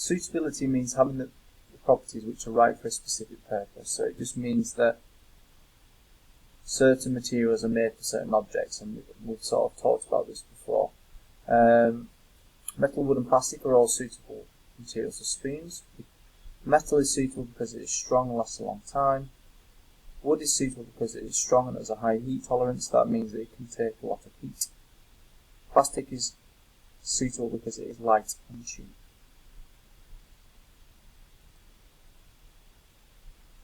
Suitability means having the properties which are right for a specific purpose. So it just means that certain materials are made for certain objects, and we've sort of talked about this before. Metal, wood and plastic are all suitable materials for spoons. Metal is suitable because it is strong and lasts a long time. Wood is suitable because it is strong and has a high heat tolerance. That means that it can take a lot of heat. Plastic is suitable because it is light and cheap.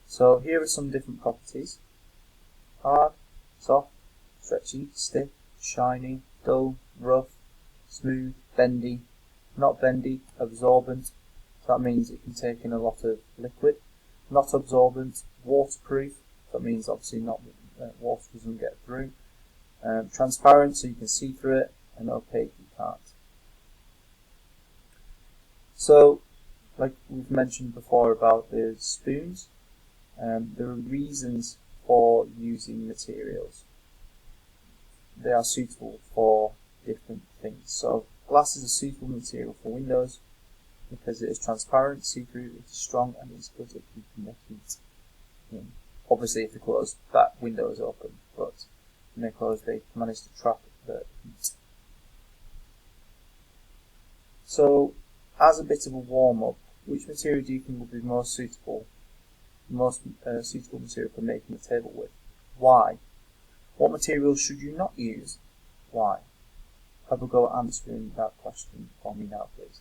So here are some different properties: hard, soft, stretchy, stiff, shiny, dull, rough, smooth, bendy, not bendy, absorbent. That means it can take in a lot of liquid. Not absorbent, waterproof. That means obviously not water doesn't get through. Transparent, so you can see through it, and opaque, you can't. So, like we've mentioned before about the spoons, there are reasons for using materials. They are suitable for different things. So glass is a suitable material for windows because it is transparent, see-through, it is strong, and it's good at keeping the heat in. Obviously, if they close, that window is open, but when they close, they manage to trap the heat. So, as a bit of a warm-up, which material do you think would be most suitable material for making a table with? Why? What materials should you not use? Why? Have a go at answering that question for me now, please.